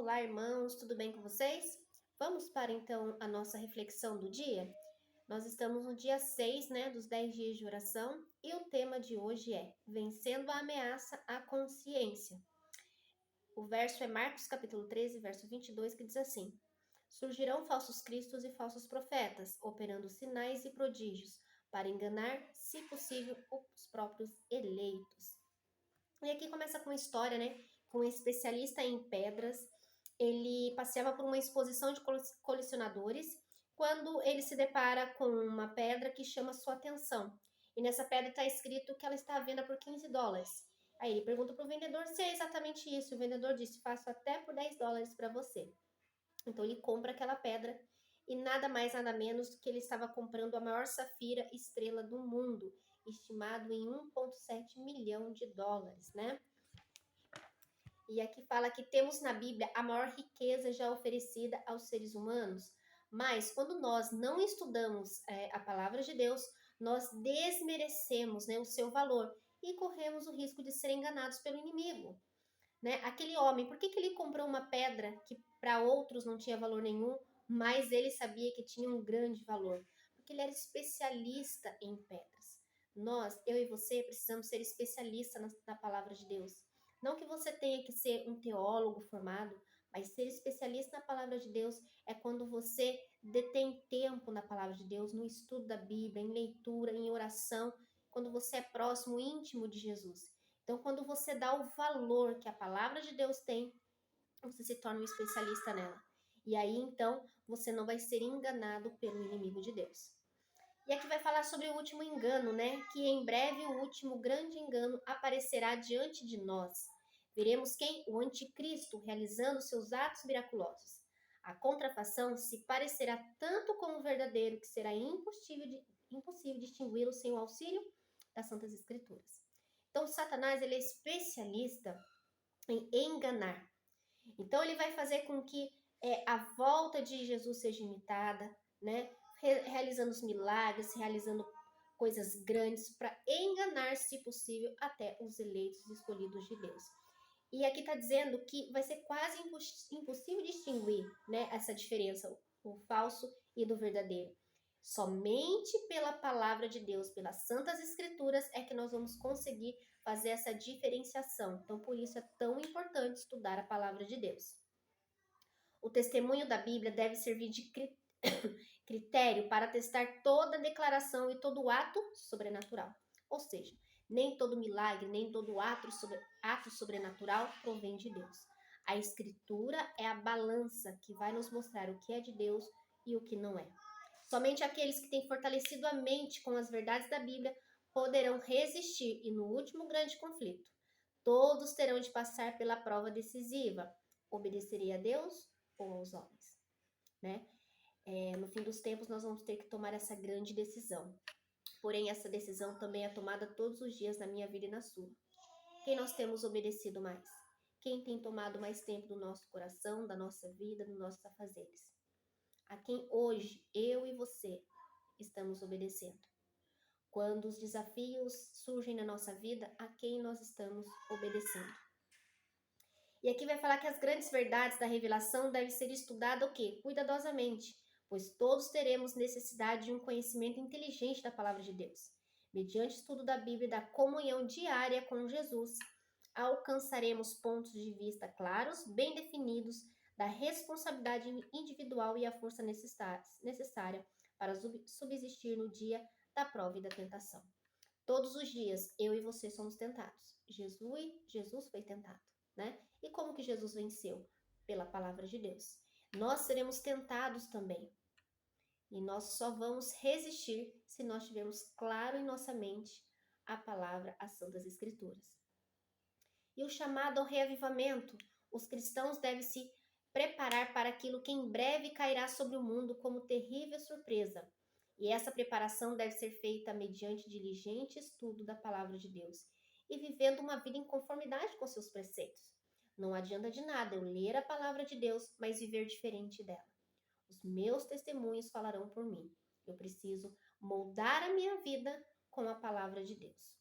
Olá, irmãos, tudo bem com vocês? Vamos para então a nossa reflexão do dia? Nós estamos no dia 6, dos 10 dias de oração, e o tema de hoje é Vencendo a ameaça à consciência. O verso é Marcos capítulo 13, verso 22, que diz assim: Surgirão falsos cristos e falsos profetas, operando sinais e prodígios, para enganar, se possível, os próprios eleitos. E aqui começa com uma história, com um especialista em pedras. Ele passeava por uma exposição de colecionadores quando ele se depara com uma pedra que chama sua atenção. E nessa pedra está escrito que ela está à venda por $15. Aí ele pergunta para o vendedor se é exatamente isso. O vendedor disse: faço até por $10 para você. Então ele compra aquela pedra e nada mais nada menos do que ele estava comprando a maior safira estrela do mundo, estimado em $1,7 milhão, né? E aqui fala que temos na Bíblia a maior riqueza já oferecida aos seres humanos, mas quando nós não estudamos a palavra de Deus, nós desmerecemos, o seu valor e corremos o risco de ser enganados pelo inimigo. Aquele homem, por que ele comprou uma pedra que para outros não tinha valor nenhum, mas ele sabia que tinha um grande valor? Porque ele era especialista em pedras. Nós, eu e você, precisamos ser especialistas na palavra de Deus. Não que você tenha que ser um teólogo formado, mas ser especialista na palavra de Deus é quando você detém tempo na palavra de Deus, no estudo da Bíblia, em leitura, em oração, quando você é próximo, íntimo de Jesus. Então, quando você dá o valor que a palavra de Deus tem, você se torna um especialista nela. E aí, então, você não vai ser enganado pelo inimigo de Deus. E aqui vai falar sobre o último engano, que em breve o último grande engano aparecerá diante de nós. Veremos quem? O anticristo realizando seus atos miraculosos. A contrafação se parecerá tanto com o verdadeiro que será impossível distingui-lo sem o auxílio das Santas Escrituras. Então, Satanás ele é especialista em enganar. Então, ele vai fazer com que a volta de Jesus seja imitada, realizando os milagres, realizando coisas grandes para enganar, se possível, até os eleitos escolhidos de Deus. E aqui está dizendo que vai ser quase impossível distinguir essa diferença, o falso e do verdadeiro. Somente pela palavra de Deus, pelas Santas Escrituras, é que nós vamos conseguir fazer essa diferenciação. Então, por isso é tão importante estudar a palavra de Deus. O testemunho da Bíblia deve servir de critério para testar toda declaração e todo ato sobrenatural. Ou seja, nem todo milagre, nem todo ato sobrenatural provém de Deus. A Escritura é a balança que vai nos mostrar o que é de Deus e o que não é. Somente aqueles que têm fortalecido a mente com as verdades da Bíblia poderão resistir e no último grande conflito, todos terão de passar pela prova decisiva: obedecerei a Deus ou aos homens, no fim dos tempos nós vamos ter que tomar essa grande decisão. Porém, essa decisão também é tomada todos os dias na minha vida e na sua. Quem nós temos obedecido mais? Quem tem tomado mais tempo do nosso coração, da nossa vida, dos nossos afazeres? A quem hoje eu e você estamos obedecendo? Quando os desafios surgem na nossa vida, a quem nós estamos obedecendo? E aqui vai falar que as grandes verdades da revelação devem ser estudadas o quê? Cuidadosamente, pois todos teremos necessidade de um conhecimento inteligente da palavra de Deus. Mediante o estudo da Bíblia e da comunhão diária com Jesus, alcançaremos pontos de vista claros, bem definidos, da responsabilidade individual e a força necessária para subsistir no dia da prova e da tentação. Todos os dias, eu e você somos tentados. Jesus foi tentado, E como que Jesus venceu? Pela palavra de Deus. Nós seremos tentados também. E nós só vamos resistir se nós tivermos claro em nossa mente a palavra, as Santas Escrituras. E o chamado ao reavivamento. Os cristãos devem se preparar para aquilo que em breve cairá sobre o mundo como terrível surpresa. E essa preparação deve ser feita mediante diligente estudo da palavra de Deus e vivendo uma vida em conformidade com seus preceitos. Não adianta de nada eu ler a palavra de Deus, mas viver diferente dela. Os meus testemunhos falarão por mim. Eu preciso moldar a minha vida com a palavra de Deus.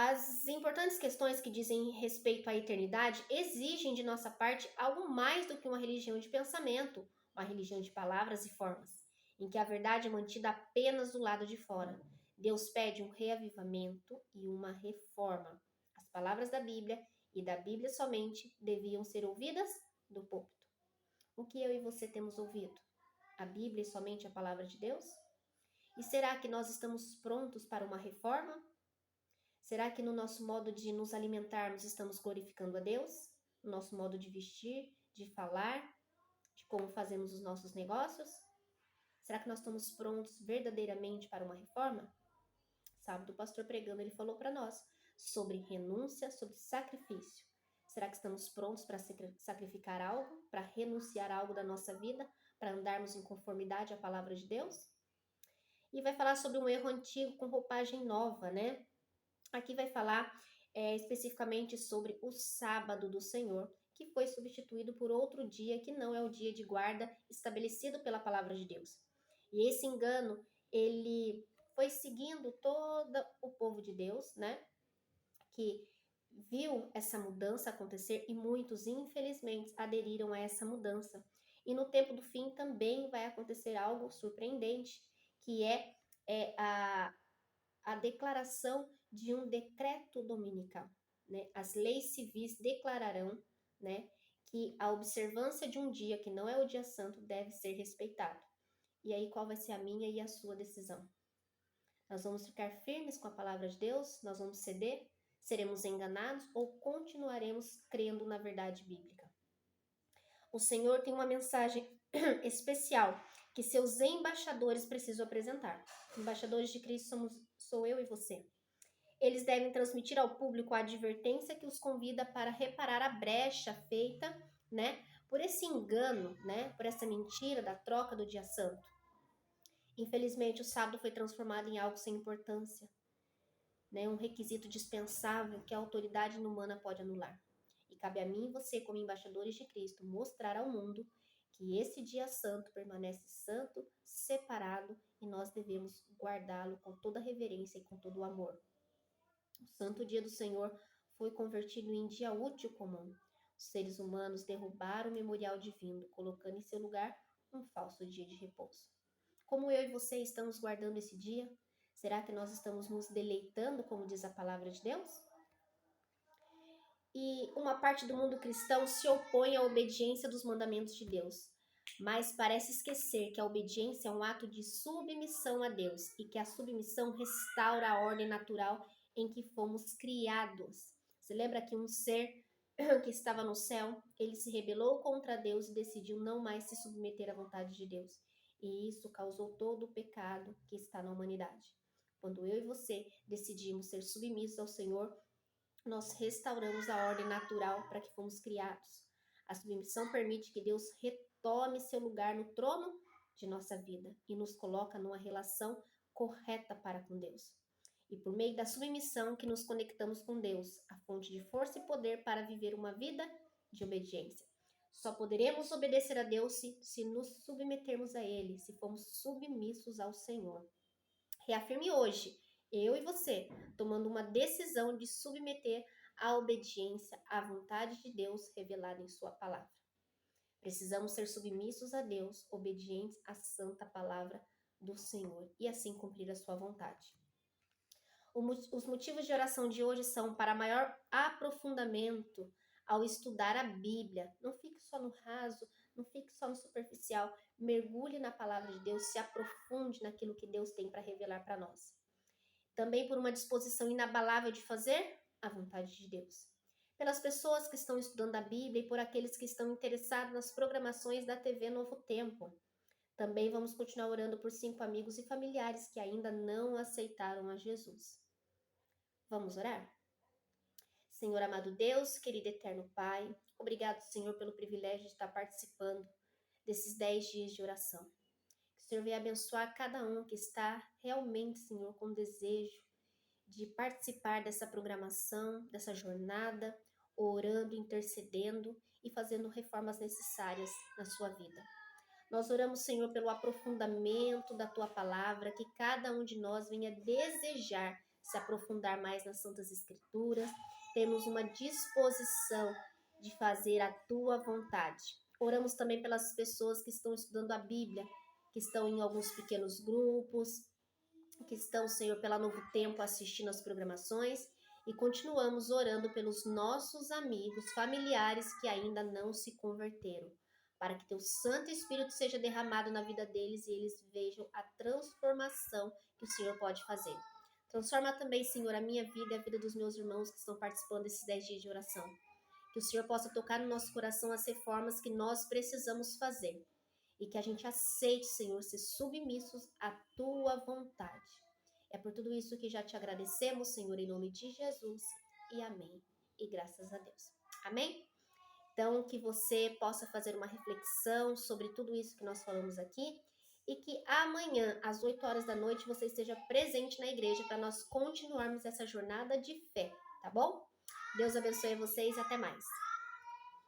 As importantes questões que dizem respeito à eternidade exigem de nossa parte algo mais do que uma religião de pensamento, uma religião de palavras e formas, em que a verdade é mantida apenas do lado de fora. Deus pede um reavivamento e uma reforma. As palavras da Bíblia e da Bíblia somente deviam ser ouvidas do púlpito. O que eu e você temos ouvido? A Bíblia e somente a palavra de Deus? E será que nós estamos prontos para uma reforma? Será que no nosso modo de nos alimentarmos estamos glorificando a Deus? No nosso modo de vestir, de falar, de como fazemos os nossos negócios? Será que nós estamos prontos verdadeiramente para uma reforma? Sábado, o pastor pregando, ele falou para nós sobre renúncia, sobre sacrifício. Será que estamos prontos para sacrificar algo, para renunciar a algo da nossa vida, para andarmos em conformidade à palavra de Deus? E vai falar sobre um erro antigo com roupagem nova, né? Aqui vai falar especificamente sobre o sábado do Senhor, que foi substituído por outro dia que não é o dia de guarda estabelecido pela palavra de Deus. E esse engano, ele foi seguindo todo o povo de Deus, né? Que viu essa mudança acontecer e muitos, infelizmente, aderiram a essa mudança. E no tempo do fim também vai acontecer algo surpreendente, que é a declaração de um decreto dominical, né? As leis civis declararão, né, que a observância de um dia que não é o dia santo deve ser respeitado. E aí qual vai ser a minha e a sua decisão? Nós vamos ficar firmes com a palavra de Deus? Nós vamos ceder? Seremos enganados ou continuaremos crendo na verdade bíblica? O Senhor tem uma mensagem especial que seus embaixadores precisam apresentar. Embaixadores de Cristo sou eu e você. Eles devem transmitir ao público a advertência que os convida para reparar a brecha feita, né, por esse engano, né, por essa mentira da troca do dia santo. Infelizmente, o sábado foi transformado em algo sem importância, né, um requisito dispensável que a autoridade humana pode anular. E cabe a mim e você, como embaixadores de Cristo, mostrar ao mundo que esse dia santo permanece santo, separado, e nós devemos guardá-lo com toda reverência e com todo o amor. O santo dia do Senhor foi convertido em dia útil comum. Os seres humanos derrubaram o memorial divino, colocando em seu lugar um falso dia de repouso. Como eu e você estamos guardando esse dia? Será que nós estamos nos deleitando, como diz a palavra de Deus? E uma parte do mundo cristão se opõe à obediência dos mandamentos de Deus, mas parece esquecer que a obediência é um ato de submissão a Deus e que a submissão restaura a ordem natural em que fomos criados. Você lembra que um ser que estava no céu, ele se rebelou contra Deus e decidiu não mais se submeter à vontade de Deus. E isso causou todo o pecado que está na humanidade. Quando eu e você decidimos ser submissos ao Senhor, nós restauramos a ordem natural para que fomos criados. A submissão permite que Deus retome seu lugar no trono de nossa vida e nos coloca numa relação correta para com Deus. E por meio da submissão que nos conectamos com Deus, a fonte de força e poder para viver uma vida de obediência. Só poderemos obedecer a Deus se nos submetermos a Ele, se formos submissos ao Senhor. Reafirme hoje, eu e você, tomando uma decisão de submeter a obediência à vontade de Deus revelada em sua palavra. Precisamos ser submissos a Deus, obedientes à santa palavra do Senhor e assim cumprir a sua vontade. Os motivos de oração de hoje são para maior aprofundamento ao estudar a Bíblia. Não fique só no raso, não fique só no superficial. Mergulhe na palavra de Deus, se aprofunde naquilo que Deus tem para revelar para nós. Também por uma disposição inabalável de fazer a vontade de Deus. Pelas pessoas que estão estudando a Bíblia e por aqueles que estão interessados nas programações da TV Novo Tempo. Também vamos continuar orando por 5 amigos e familiares que ainda não aceitaram a Jesus. Vamos orar? Senhor amado Deus, querido eterno Pai, obrigado, Senhor, pelo privilégio de estar participando desses 10 dias de oração. Que o Senhor venha abençoar cada um que está realmente, Senhor, com desejo de participar dessa programação, dessa jornada, orando, intercedendo e fazendo reformas necessárias na sua vida. Nós oramos, Senhor, pelo aprofundamento da Tua palavra, que cada um de nós venha desejar se aprofundar mais nas Santas Escrituras, temos uma disposição de fazer a tua vontade. Oramos também pelas pessoas que estão estudando a Bíblia, que estão em alguns pequenos grupos, que estão, Senhor, pela Novo Tempo assistindo às programações, e continuamos orando pelos nossos amigos, familiares que ainda não se converteram, para que teu Santo Espírito seja derramado na vida deles e eles vejam a transformação que o Senhor pode fazer. Transforma também, Senhor, a minha vida e a vida dos meus irmãos que estão participando desses 10 dias de oração. Que o Senhor possa tocar no nosso coração as reformas que nós precisamos fazer. E que a gente aceite, Senhor, ser submissos à tua vontade. É por tudo isso que já te agradecemos, Senhor, em nome de Jesus. E amém. E graças a Deus. Amém? Então, que você possa fazer uma reflexão sobre tudo isso que nós falamos aqui. E que amanhã, às 8 horas da noite, você esteja presente na igreja para nós continuarmos essa jornada de fé, tá bom? Deus abençoe vocês e até mais.